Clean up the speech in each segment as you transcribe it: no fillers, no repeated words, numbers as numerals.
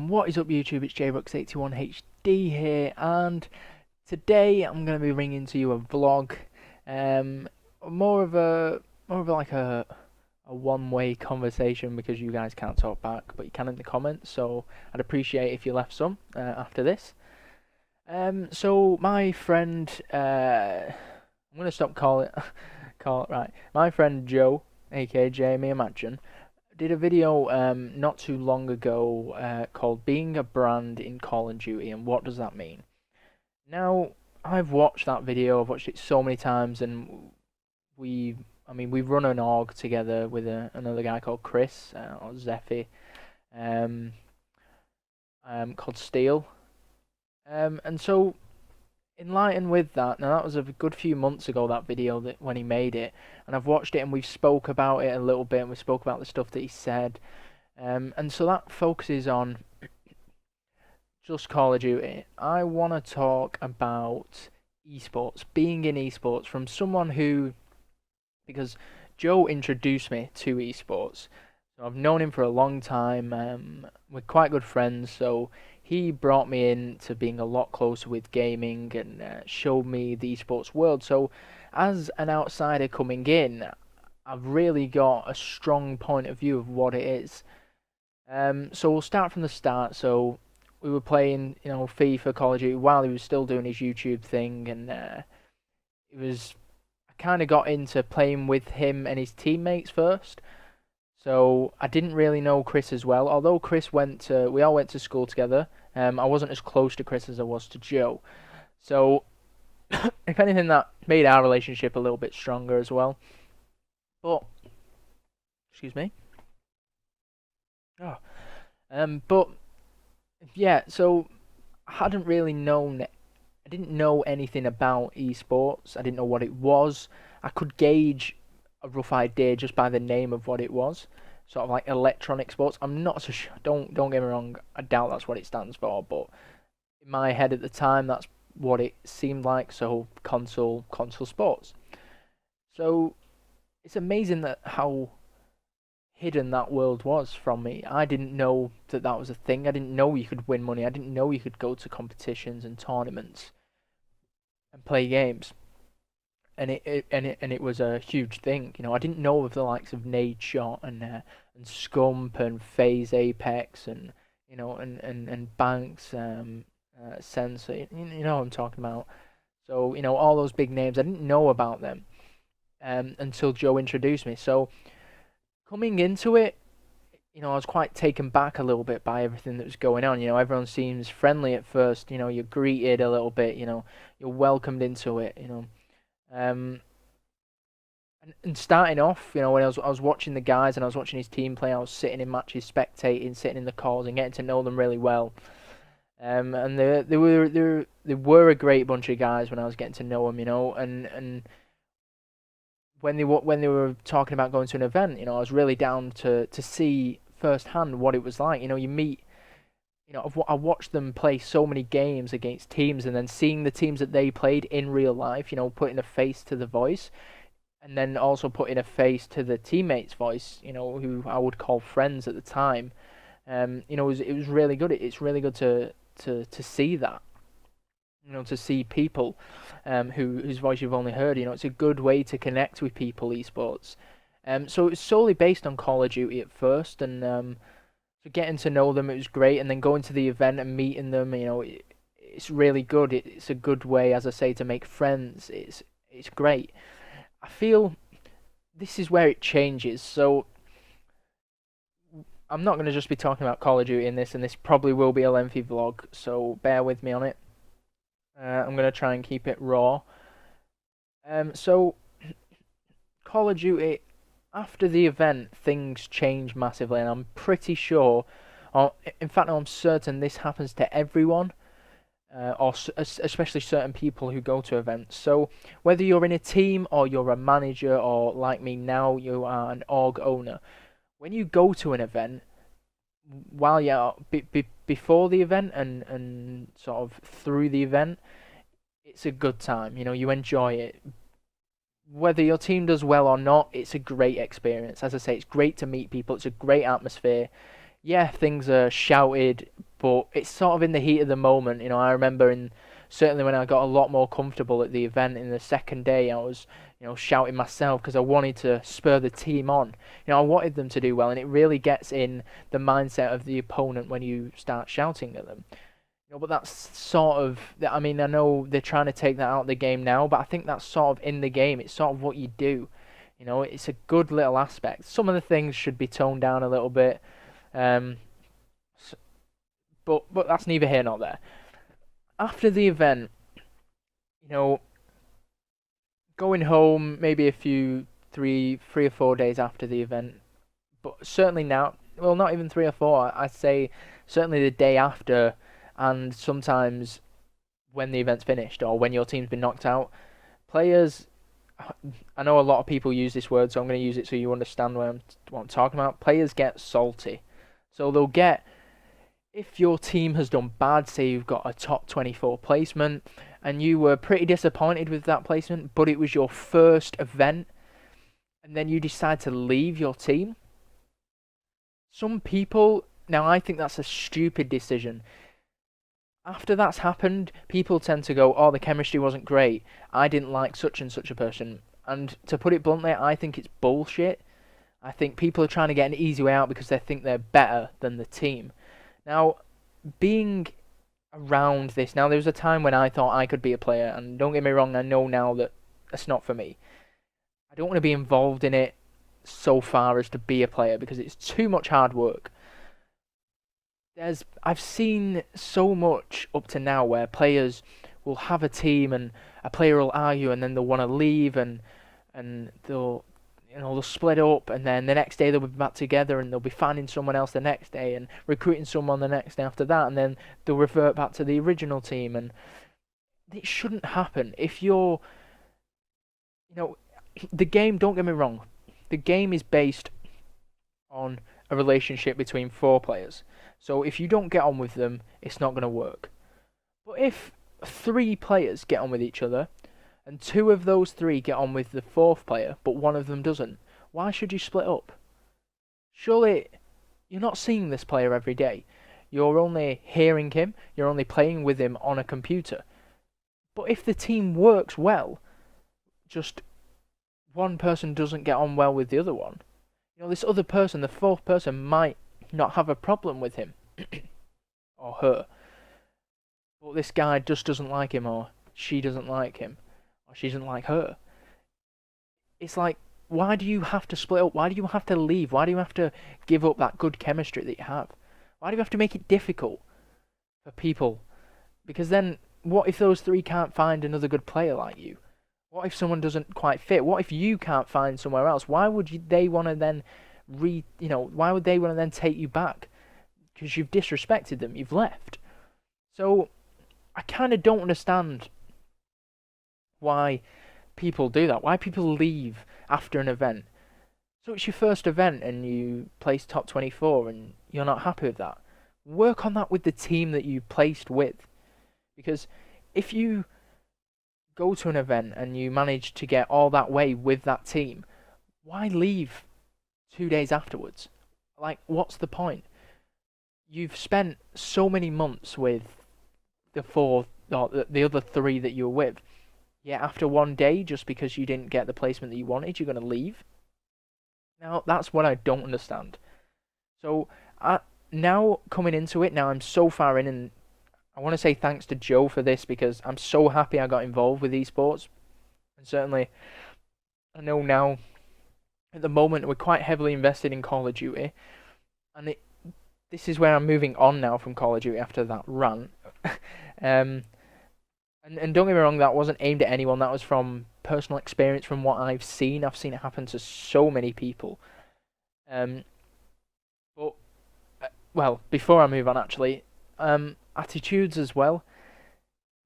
What is up YouTube, it's JBrooks81HD here, and today I'm going to be bringing to you a vlog, um, more of a, like a one-way conversation because you guys can't talk back, but you can in the comments, so I'd appreciate if you left some after this. So my friend, I'm going to stop call it right, my friend Joe, aka Jamie Imagine, did a video not too long ago called "Being a Brand in Call of Duty" and what does that mean? Now, I've watched that video. I've watched it so many times, and we run an org together with another guy called Chris or Zephy, um, called Steel, and so enlightened with that. Now that was a good few months ago, that video that when he made it, and I've watched it and we've spoke about it a little bit and we spoke about the stuff that he said, and so that focuses on just Call of Duty. I want to talk about esports, being in esports from someone who, because Joe introduced me to esports, so I've known him for a long time. We're quite good friends, so he brought me in to being a lot closer with gaming and showed me the esports world. So, as an outsider coming in, I've really got a strong point of view of what it is. So we'll start from the start. So we were playing, FIFA, Call of Duty while he was still doing his YouTube thing, and it was I kind of got into playing with him and his teammates first. So I didn't really know Chris as well, although we all went to school together. I wasn't as close to Chris as I was to Joe. So, if anything, that made our relationship a little bit stronger as well. But, excuse me. Oh, but yeah. So I didn't know anything about esports. I didn't know what it was. I could gauge a rough idea just by the name of what it was, sort of like electronic sports. I'm not so sure. Don't get me wrong. I doubt that's what it stands for, but in my head at the time, that's what it seemed like. So console sports. So it's amazing that how hidden that world was from me. I didn't know that that was a thing. I didn't know you could win money. I didn't know you could go to competitions and tournaments and play games. And it was a huge thing. I didn't know of the likes of Nade Shot and Scump and FaZe Apex and and Banks, Sensei. You know what I'm talking about. So all those big names. I didn't know about them until Joe introduced me. So coming into it, I was quite taken back a little bit by everything that was going on. Everyone seems friendly at first. You're greeted a little bit. You're welcomed into it. Um, and starting off, when I was watching the guys and I was watching his team play, I was sitting in matches, spectating, sitting in the calls, and getting to know them really well. And they were a great bunch of guys when I was getting to know them, and when they were talking about going to an event, I was really down to see firsthand what it was like. You meet. I watched them play so many games against teams, and then seeing the teams that they played in real life. Putting a face to the voice, and then also putting a face to the teammates' voice. Who I would call friends at the time. It was really good. It's really good to see that. To see people, whose voice you've only heard. It's a good way to connect with people. Esports. So it was solely based on Call of Duty at first, and so getting to know them, it was great, and then going to the event and meeting them, it's really good. It's a good way, as I say, to make friends. It's great. I feel this is where it changes. So I'm not going to just be talking about Call of Duty in this, and this probably will be a lengthy vlog, so bear with me on it. I'm going to try and keep it raw. So Call of Duty, after the event, things change massively, and I'm pretty sure, or in fact, I'm certain this happens to everyone, or especially certain people who go to events. So whether you're in a team or you're a manager, or like me now, you are an org owner, when you go to an event, while you're before the event and sort of through the event, it's a good time. You enjoy it. Whether your team does well or not, it's a great experience. As I say, it's great to meet people. It's a great atmosphere. yeah, things are shouted, but it's sort of in the heat of the moment. I remember certainly when I got a lot more comfortable at the event in the second day, I was, shouting myself because I wanted to spur the team on. I wanted them to do well, and it really gets in the mindset of the opponent when you start shouting at them. But that's sort of, I mean, I know they're trying to take that out of the game now, but I think that's sort of in the game. It's sort of what you do. It's a good little aspect. Some of the things should be toned down a little bit. Um, but that's neither here nor there. After the event, you know, going home maybe three or 4 days after the event, but certainly now, well, not even 3 or 4. I'd say certainly the day after, and sometimes when the event's finished or when your team's been knocked out, players. I know a lot of people use this word, so I'm going to use it so you understand what I'm talking about. Players get salty, so they'll get if your team has done bad, say you've got a top 24 placement, and you were pretty disappointed with that placement, but it was your first event, and then you decide to leave your team, some people, now I think that's a stupid decision. After that's happened, people tend to go, oh, the chemistry wasn't great. I didn't like such and such a person. And to put it bluntly, I think it's bullshit. I think people are trying to get an easy way out because they think they're better than the team. Now, being around this, now there was a time when I thought I could be a player, and don't get me wrong, I know now that that's not for me. I don't want to be involved in it so far as to be a player because it's too much hard work. I've seen so much up to now where players will have a team and a player will argue and then they'll want to leave and they'll split up and then the next day they'll be back together and they'll be finding someone else the next day and recruiting someone the next day after that and then they'll revert back to the original team and it shouldn't happen. If you're the game, don't get me wrong, the game is based on a relationship between four players. So if you don't get on with them, it's not going to work. But if three players get on with each other, and two of those three get on with the fourth player, but one of them doesn't, why should you split up? Surely you're not seeing this player every day. You're only hearing him, you're only playing with him on a computer. But if the team works well, just one person doesn't get on well with the other one, this other person, the fourth person, might not have a problem with him or her, but this guy just doesn't like him, or she doesn't like him, or she doesn't like her. It's like, why do you have to split up? Why do you have to leave? Why do you have to give up that good chemistry that you have? Why do you have to make it difficult for people? Because then, what if those three can't find another good player like you? What if someone doesn't quite fit? What if you can't find somewhere else? Why would they want to then why would they want to then take you back? Because you've disrespected them, you've left. So I kind of don't understand why people do that. Why people leave after an event. So it's your first event and you place top 24 and you're not happy with that. Work on that with the team that you placed with. Because if you go to an event and you manage to get all that way with that team, why leave 2 days afterwards? Like, what's the point? You've spent so many months with the four, or the other three that you were with. Yet after one day, just because you didn't get the placement that you wanted, you're going to leave? Now, that's what I don't understand. So, now coming into it, now I'm so far in, and I want to say thanks to Joe for this because I'm so happy I got involved with esports. And certainly, I know now, at the moment, we're quite heavily invested in Call of Duty. And this is where I'm moving on now from Call of Duty after that rant. And don't get me wrong, that wasn't aimed at anyone. That was from personal experience, from what I've seen. I've seen it happen to so many people. But well, before I move on, actually, attitudes as well.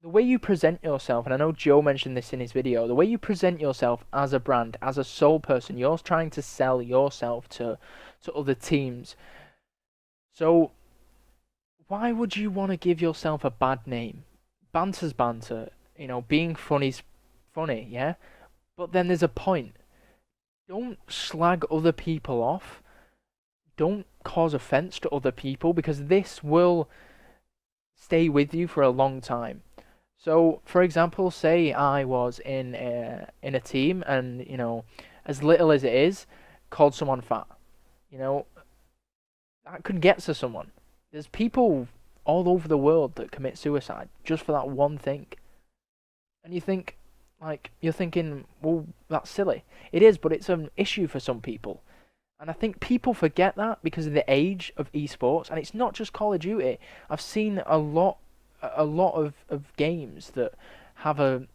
The way you present yourself, and I know Joe mentioned this in his video, the way you present yourself as a brand, as a sole person, you're trying to sell yourself to other teams. So, why would you want to give yourself a bad name? Banter's banter, being funny's funny, yeah? But then there's a point. Don't slag other people off don't cause offense to other people because this will stay with you for a long time. So, for example, say I was in a team and, as little as it is, called someone fat. You know, that could get to someone. There's people all over the world that commit suicide just for that one thing. And you're thinking, well, that's silly. It is, but it's an issue for some people. And I think people forget that because of the age of esports, and it's not just Call of Duty. I've seen a lot of games that have a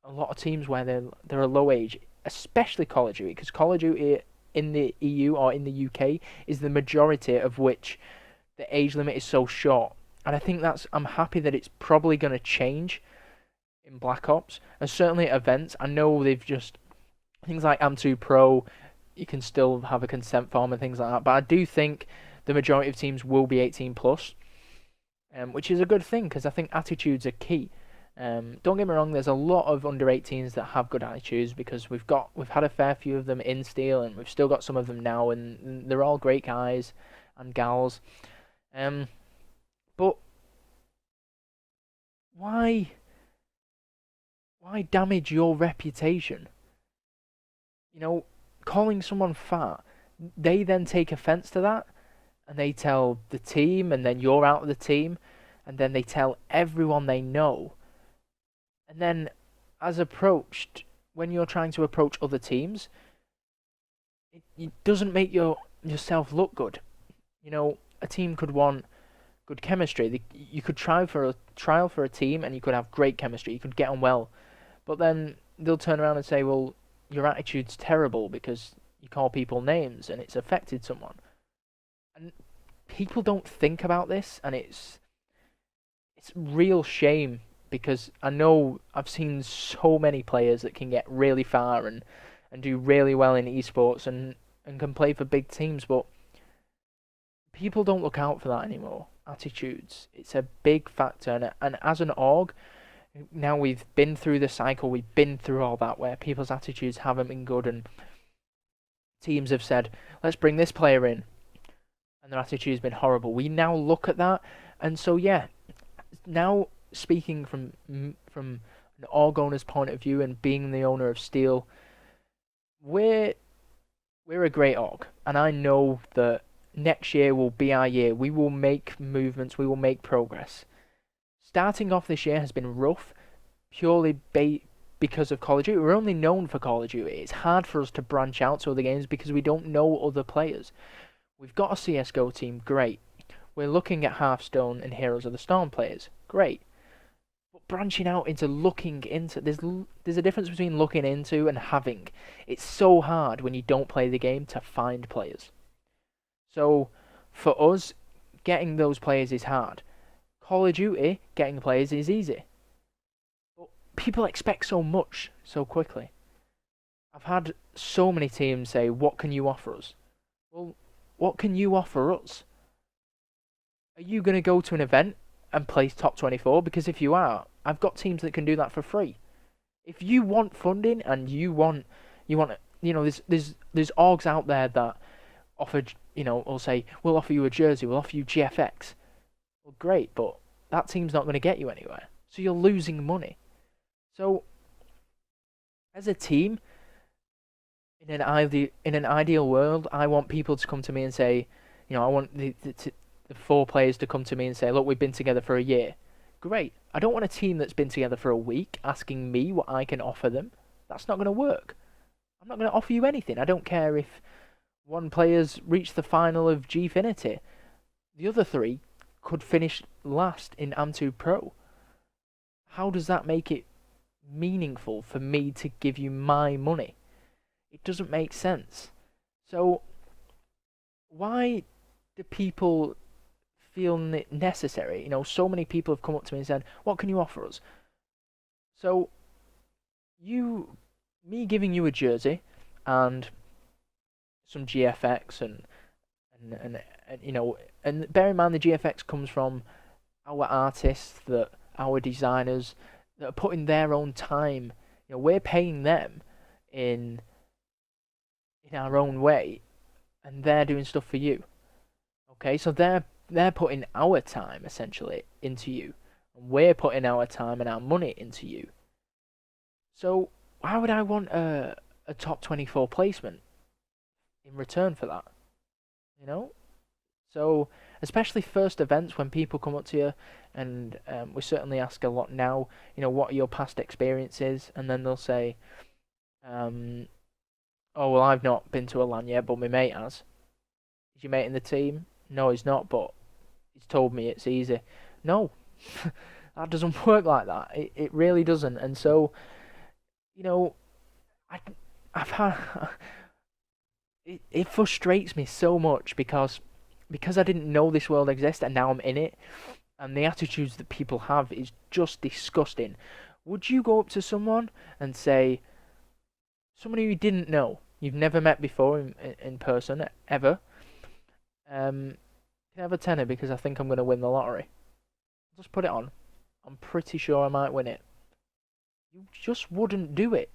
lot of teams where they're a low age, especially Call of Duty, because Call of Duty in the EU or in the UK is the majority of which the age limit is so short. And I think I'm happy that it's probably going to change in Black Ops, and certainly at events. I know they've just things like Am2 Pro, you can still have a consent form and things like that, but I do think the majority of teams will be 18 plus, which is a good thing because I think attitudes are key. Don't get me wrong, there's a lot of under 18s that have good attitudes because we've had a fair few of them in Steel, and we've still got some of them now, and they're all great guys and gals. But why damage your reputation? Calling someone fat, they then take offense to that, and they tell the team, and then you're out of the team, and then they tell everyone they know. And then, when you're trying to approach other teams, it doesn't make yourself look good. A team could want good chemistry. You could try for a trial for a team, and you could have great chemistry. You could get on well, but then they'll turn around and say, "Well, your attitude's terrible because you call people names and it's affected someone." And people don't think about this, and it's real shame because I know I've seen so many players that can get really far and do really well in esports and can play for big teams, but people don't look out for that anymore. Attitudes, it's a big factor, and as an org, now we've been through the cycle, we've been through all that where people's attitudes haven't been good, and teams have said, let's bring this player in, and their attitude's been horrible. We now look at that, and so yeah, now speaking from an org owner's point of view and being the owner of Steel, we're a great org, and I know that next year will be our year. We will make movements, we will make progress. Starting off this year has been rough, purely because of Call of Duty. We're only known for Call of Duty. It's hard for us to branch out to other games because we don't know other players. We've got a CSGO team, great. We're looking at Hearthstone and Heroes of the Storm players, great. But branching out into looking into, there's a difference between looking into and having. It's so hard when you don't play the game to find players. So for us, getting those players is hard. Call of Duty, getting players is easy. But people expect so much so quickly. I've had so many teams say, what can you offer us? Well, what can you offer us? Are you going to go to an event and place top 24? Because if you are, I've got teams that can do that for free. If you want funding and you want, there's orgs out there that offer, will say, we'll offer you a jersey, we'll offer you GFX. Well, great, but that team's not going to get you anywhere. So you're losing money. So, as a team, in an ideal world, I want people to come to me and say, I want the 4 players to come to me and say, look, we've been together for a year. Great. I don't want a team that's been together for a week asking me what I can offer them. That's not going to work. I'm not going to offer you anything. I don't care if one player's reached the final of Gfinity. The other 3 could finish last in Am2 Pro. How does that make it meaningful for me to give you my money? It doesn't make sense. So, why do people feel necessary? So many people have come up to me and said, what can you offer us? So, me giving you a jersey and some GFX and bear in mind the GFX comes from our artists, our designers that are putting their own time. We're paying them in our own way, and they're doing stuff for you. Okay, so they're putting our time essentially into you, and we're putting our time and our money into you. So why would I want a top 24 placement in return for that? You know? So, especially first events when people come up to you, and we certainly ask a lot now, what are your past experiences? And then they'll say, um, oh, well, I've not been to a LAN yet, but my mate has. Is your mate in the team? No, he's not, but he's told me it's easy. No, that doesn't work like that. It really doesn't. And so, you know, I, I've had, it frustrates me so much because I didn't know this world exists and now I'm in it, and the attitudes that people have is just disgusting. Would you go up to someone and say, somebody you didn't know, you've never met before in person ever, can I have a tenner because I think I'm going to win the lottery? Just put it on. I'm pretty sure I might win it. You just wouldn't do it.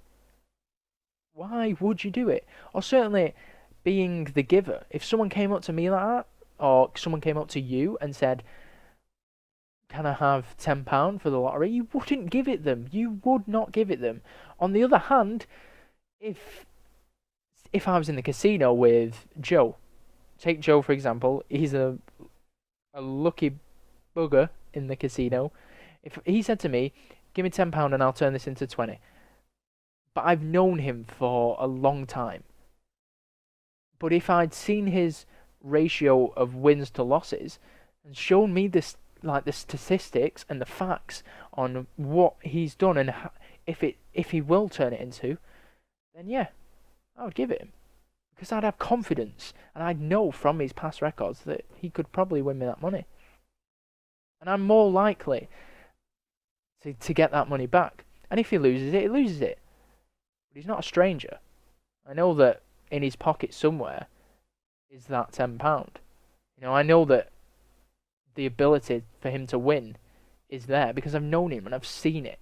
Why would you do it? Or certainly being the giver. If someone came up to me like that, or someone came up to you and said, can I have £10 for the lottery? You wouldn't give it them. You would not give it them. On the other hand, if I was in the casino with Joe, take Joe for example, he's a lucky bugger in the casino. If he said to me, give me £10 and I'll turn this into 20. But I've known him for a long time. But if I'd seen his ratio of wins to losses and shown me this, like the statistics and the facts on what he's done and if he will turn it into, then yeah, I would give it him because I'd have confidence and I'd know from his past records that he could probably win me that money, and I'm more likely to get that money back. And if he loses it, he loses it. But he's not a stranger. I know that in his pocket somewhere is that £10. I know that the ability for him to win is there because I've known him and I've seen it.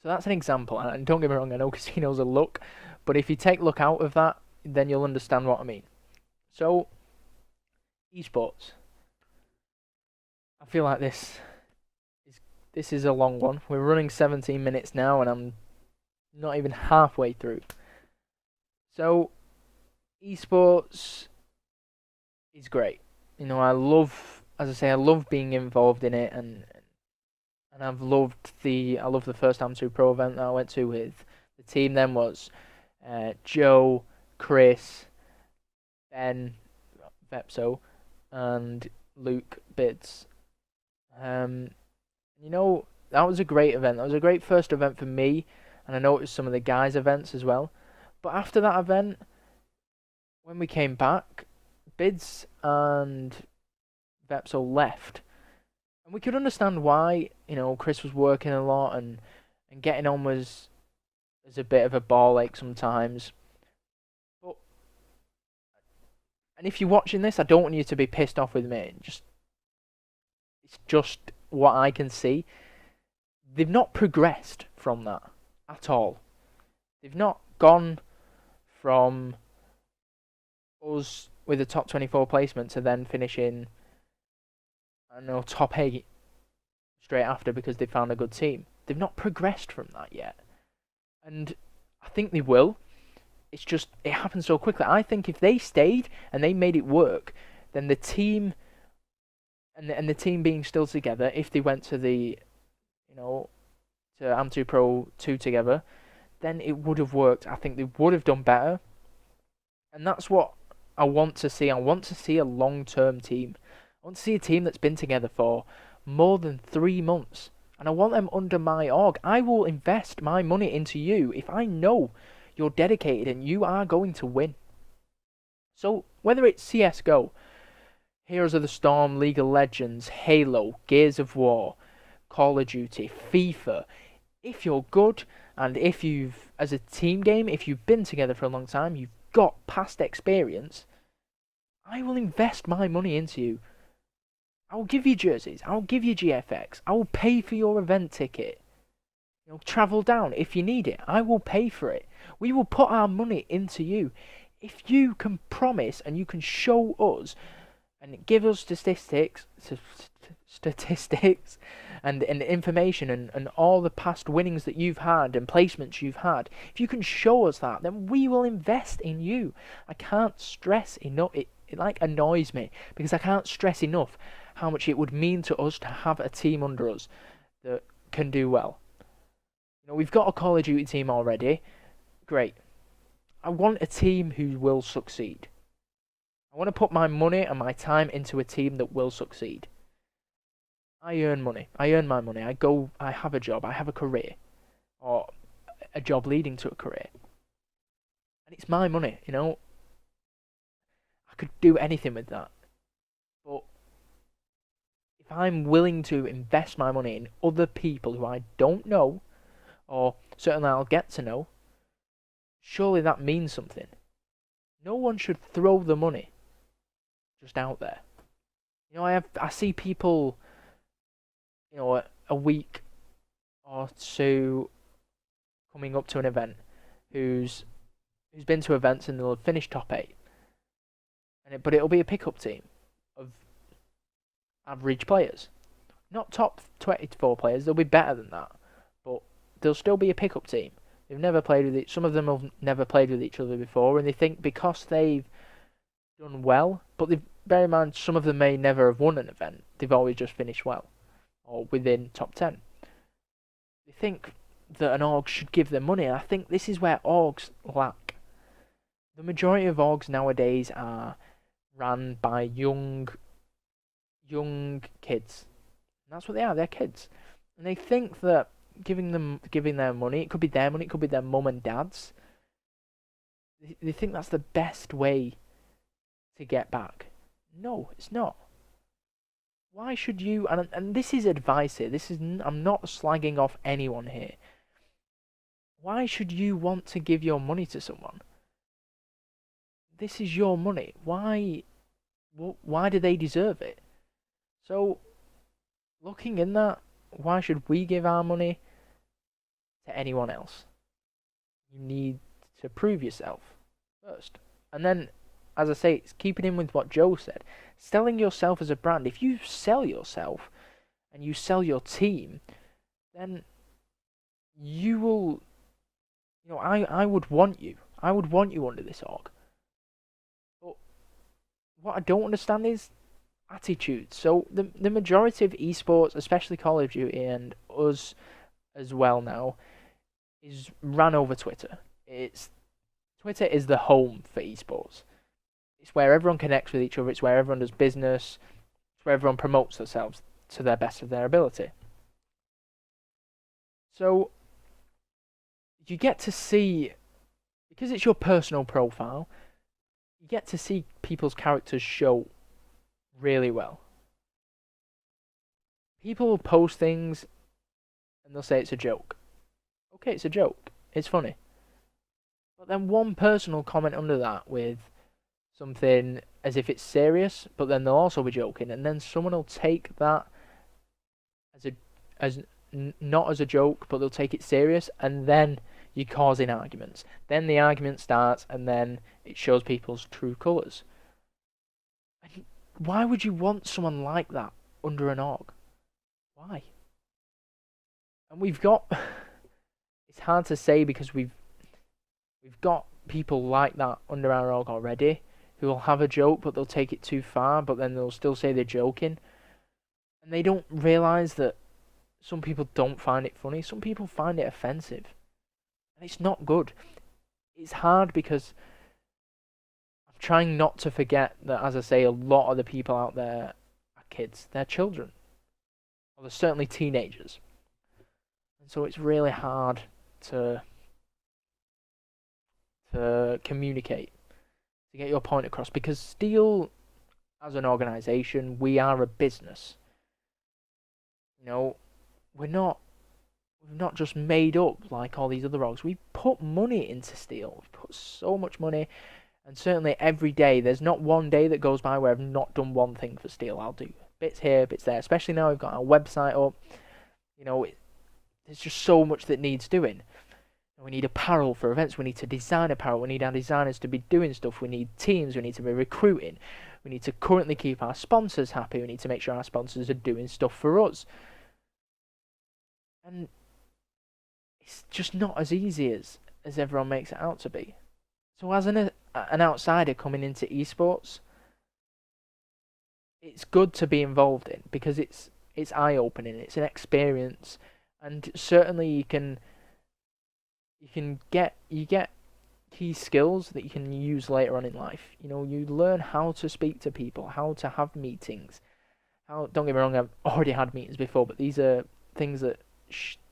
So that's an example. And don't get me wrong, I know casinos are luck, but if you take luck out of that, then you'll understand what I mean. So, esports. I feel like this is a long one. We're running 17 minutes now, and I'm not even halfway through. So, esports is great. I love, as I say, I love being involved in it, and I love the first Am2 Pro event that I went to with the team. Then was Joe, Chris, Ben, Vepso, and Luke Bids. That was a great event. That was a great first event for me, and I know it was some of the guys' events as well. But after that event, when we came back, Bids and Vepso left. And we could understand why, Chris was working a lot and getting on was a bit of a ball ache sometimes. And if you're watching this, I don't want you to be pissed off with me. It's just what I can see. They've not progressed from that at all. They've not gone from us with a top 24 placement to then finishing, I don't know, top 8 straight after because they found a good team. They've not progressed from that yet. And I think they will. It's just, it happened so quickly. I think if they stayed and they made it work, then the team and the team being still together, if they went to the, to Am2 Pro 2 together, then it would have worked. I think they would have done better. And that's what I want to see. I want to see a long-term team. I want to see a team that's been together for more than 3 months. And I want them under my org. I will invest my money into you if I know you're dedicated and you are going to win. So, whether it's CSGO, Heroes of the Storm, League of Legends, Halo, Gears of War, Call of Duty, FIFA, if you're good and if you've, as a team game, if you've been together for a long time, you've got past experience, I will invest my money into you. I will give you jerseys, I will give you GFX, I will pay for your event ticket. Travel down if you need it. I will pay for it. We will put our money into you. If you can promise and you can show us and give us statistics and information and all the past winnings that you've had and placements you've had. If you can show us that, then we will invest in you. I can't stress enough. It like annoys me because I can't stress enough how much it would mean to us to have a team under us that can do well. We've got a Call of Duty team already. Great. I want a team who will succeed. I want to put my money and my time into a team that will succeed. I earn money. I earn my money. I have a job. I have a career. Or a job leading to a career. And it's my money, I could do anything with that. But if I'm willing to invest my money in other people who I don't know, or certainly I'll get to know, surely that means something. No one should throw the money just out there. I see people, a week or two coming up to an event who's been to events and they'll finish top 8. But it'll be a pickup team of average players. Not top 24 players, they'll be better than that. But they'll still be a pickup team. They've never played with some of them have never played with each other before, and they think because they've done well, but bear in mind some of them may never have won an event. They've always just finished well, or within top 10. They think that an org should give them money, and I think this is where orgs lack. The majority of orgs nowadays are ran by young kids. And that's what they are. They're kids, and they think that giving their money, it could be their money, it could be their mum and dad's. They think that's the best way to get back. No, it's not. Why should you? And this is advice here. I'm not slagging off anyone here. Why should you want to give your money to someone? This is your money. Why do they deserve it? So, looking in that, why should we give our money to anyone else? You need to prove yourself first. And then, as I say, it's keeping in with what Joe said. Selling yourself as a brand. If you sell yourself and you sell your team, then you will... I would want you. I would want you under this org. But what I don't understand is attitude. So the majority of esports, especially Call of Duty and us as well now, is ran over Twitter. Twitter is the home for esports. It's where everyone connects with each other. It's where everyone does business. It's where everyone promotes themselves to their best of their ability. So you get to see, because it's your personal profile, you get to see people's characters show really well. People will post things and they'll say it's a joke. Okay, it's a joke. It's funny. But then one person will comment under that with something as if it's serious, but then they'll also be joking, and then someone will take that as not as a joke, but they'll take it serious, and then you're causing arguments. Then the argument starts, and then it shows people's true colours. And why would you want someone like that under an org? Why? And we've got... It's hard to say because we've got people like that under our org already who will have a joke, but they'll take it too far, but then they'll still say they're joking. And they don't realise that some people don't find it funny. Some people find it offensive. And it's not good. It's hard because I'm trying not to forget that, as I say, a lot of the people out there are kids. They're children. Or they're certainly teenagers. And so it's really hard to communicate, to get your point across, because Steel, as an organisation, we are a business. We've not just made up like all these other orgs. We put money into Steel. We've put so much money, and certainly every day, there's not one day that goes by where I've not done one thing for Steel. I'll do bits here, bits there, especially now we've got our website up. There's just so much that needs doing. We need apparel for events. We need to design apparel. We need our designers to be doing stuff. We need teams. We need to be recruiting. We need to currently keep our sponsors happy. We need to make sure our sponsors are doing stuff for us. And it's just not as easy as everyone makes it out to be. So as an outsider coming into esports, it's good to be involved in because it's eye-opening, it's an experience, and certainly you get key skills that you can use later on in life. You know, you learn how to speak to people, how to have meetings. Don't get me wrong, I've already had meetings before, but these are things that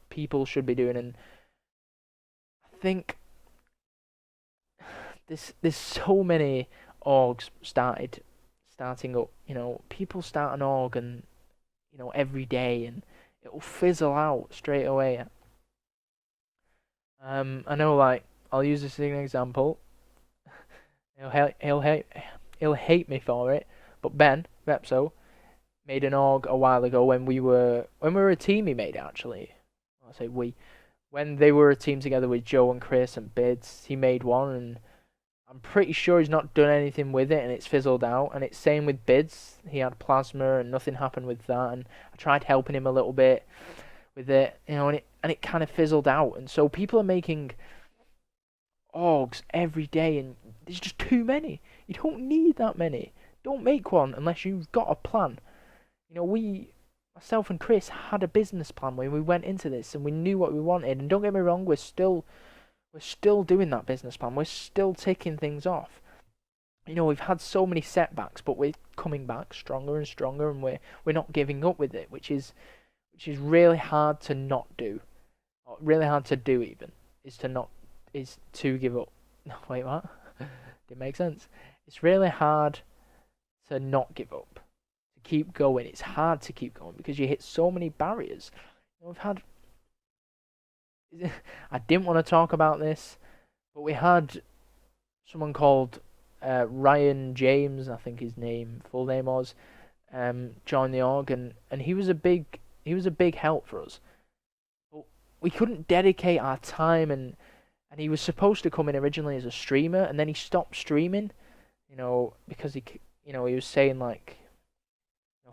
people should be doing, and I think there's so many orgs starting up. You know, people start an org and every day, and it'll fizzle out straight away. I know, like, I'll use this as an example. He'll hate me for it, but Ben Repso made an org a while ago when we were a team. He made it, actually. I say we. When they were a team together with Joe and Chris and Bids, he made one, and I'm pretty sure he's not done anything with it, and it's fizzled out. And it's same with Bids. He had Plasma, and nothing happened with that. And I tried helping him a little bit with it, and it kind of fizzled out. And so people are making orgs every day, and there's just too many. You don't need that many. Don't make one unless you've got a plan. Myself and Chris had a business plan when we went into this, and we knew what we wanted. And don't get me wrong, we're still doing that business plan. We're still ticking things off. We've had so many setbacks, but we're coming back stronger and stronger, and we're not giving up with it, which is really hard to not do, or really hard to do even, is to give up. Wait, what? Didn't make sense. It's really hard to not give up, to keep going. It's hard to keep going because you hit so many barriers. We've had. I didn't want to talk about this, but we had someone called Ryan James, I think his full name was, join the org, and he was a big help for us. But we couldn't dedicate our time, and he was supposed to come in originally as a streamer, and then he stopped streaming, because he was saying, like,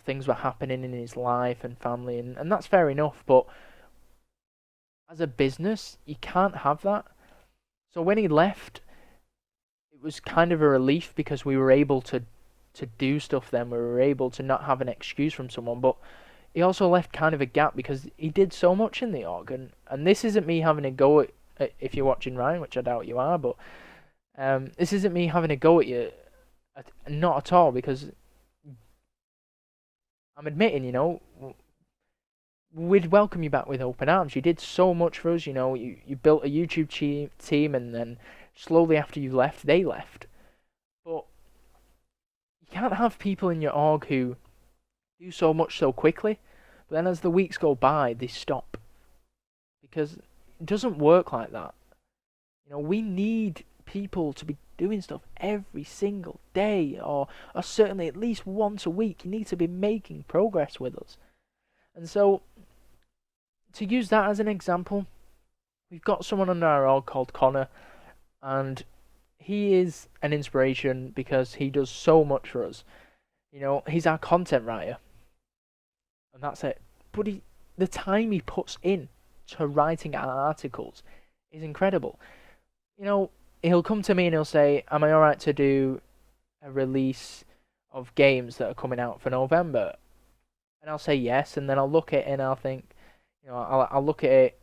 things were happening in his life and family, and that's fair enough, but as a business, you can't have that. So when he left, it was kind of a relief because we were able to do stuff then. We were able to not have an excuse from someone, but he also left kind of a gap because he did so much in the org, and this isn't me having a go at, if you're watching, Ryan, which I doubt you are, but this isn't me having a go at you, not at all, because I'm admitting, we'd welcome you back with open arms. You did so much for us, you built a YouTube team, and then slowly after you left, they left. But you can't have people in your org who do so much so quickly, but then as the weeks go by, they stop. Because it doesn't work like that. We need people to be doing stuff every single day, or certainly at least once a week. You need to be making progress with us. And so, to use that as an example, we've got someone under our org called Connor, and he is an inspiration because he does so much for us. He's our content writer, and that's it. But the time he puts in to writing our articles is incredible. He'll come to me and he'll say, "Am I alright to do a release of games that are coming out for November?" And I'll say yes, and then I'll look at it and I'll think, I'll look at it.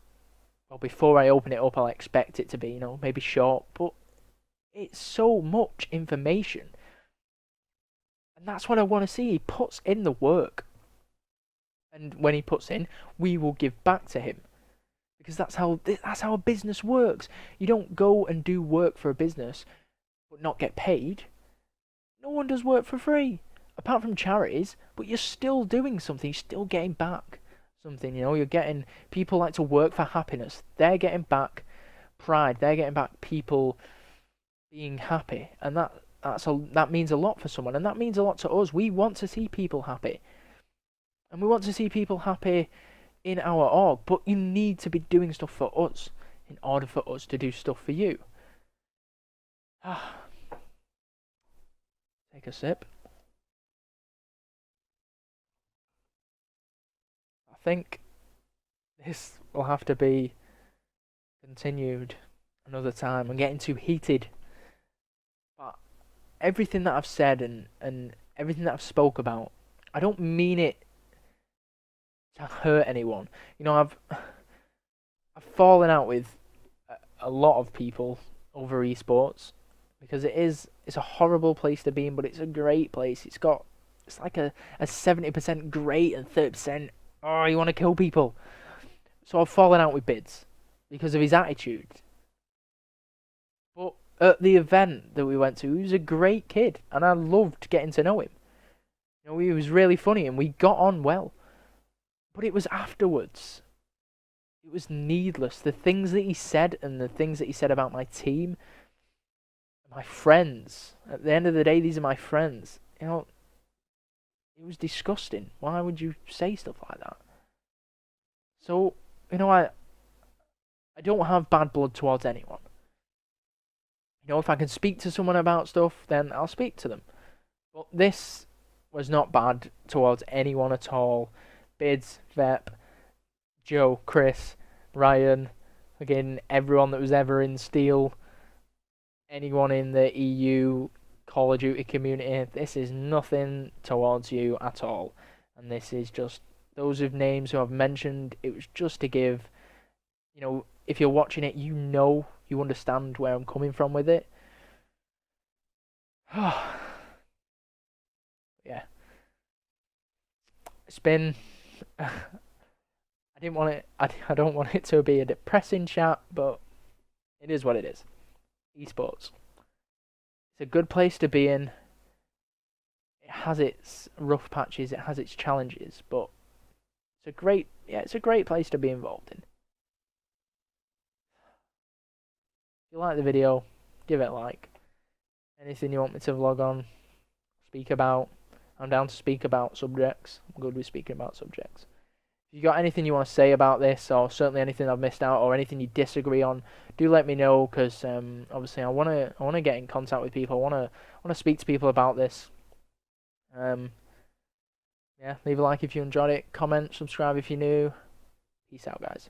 Well, before I open it up, I'll expect it to be, maybe short, but it's so much information, and that's what I want to see. He puts in the work, and when he puts in, we will give back to him, because that's how a business works. You don't go and do work for a business but not get paid. No one does work for free, apart from charities, but you're still doing something. You're still getting back something. You're getting, people like to work for happiness. They're getting back pride. They're getting back people being happy, and that means a lot for someone, and that means a lot to us. We want to see people happy, and we want to see people happy in our org, but you need to be doing stuff for us in order for us to do stuff for you. Take a sip. think this will have to be continued another time. I'm getting too heated. But everything that I've said and everything that I've spoke about, I don't mean it to hurt anyone. You know, I've fallen out with a lot of people over esports because it's a horrible place to be in, but it's a great place. It's like a 70% great and 30% oh you want to kill people. So I've fallen out with Bids because of his attitude. But at the event that we went to, he was a great kid, and I loved getting to know him. You know, he was really funny, and we got on well. But it was afterwards. It was needless. The things that he said and the things that he said about my team, my friends. At the end of the day, these are my friends. You know, it was disgusting. Why would you say stuff like that? So, you know, I don't have bad blood towards anyone. You know, if I can speak to someone about stuff, then I'll speak to them. But this was not bad towards anyone at all. Bids, Vep, Joe, Chris, Ryan, again, everyone that was ever in Steel, anyone in the EU Call of Duty community, this is nothing towards you at all. And this is just those of names who I've mentioned, it was just to give, you know, if you're watching it, you know, you understand where I'm coming from with it. Yeah. It's been I didn't want it. I don't want it to be a depressing chat, but it is what it is. Esports. It's a good place to be in. It has its rough patches. It has its challenges, but it's a great place to be involved in. If you like the video, give it a like. Anything you want me to vlog on, speak about. I'm down to speak about subjects. I'm good with speaking about subjects. If you got anything you want to say about this, or certainly anything I've missed out, or anything you disagree on, do let me know. Because obviously I wanna get in contact with people. I wanna speak to people about this. Yeah, leave a like if you enjoyed it. Comment, subscribe if you're new. Peace out, guys.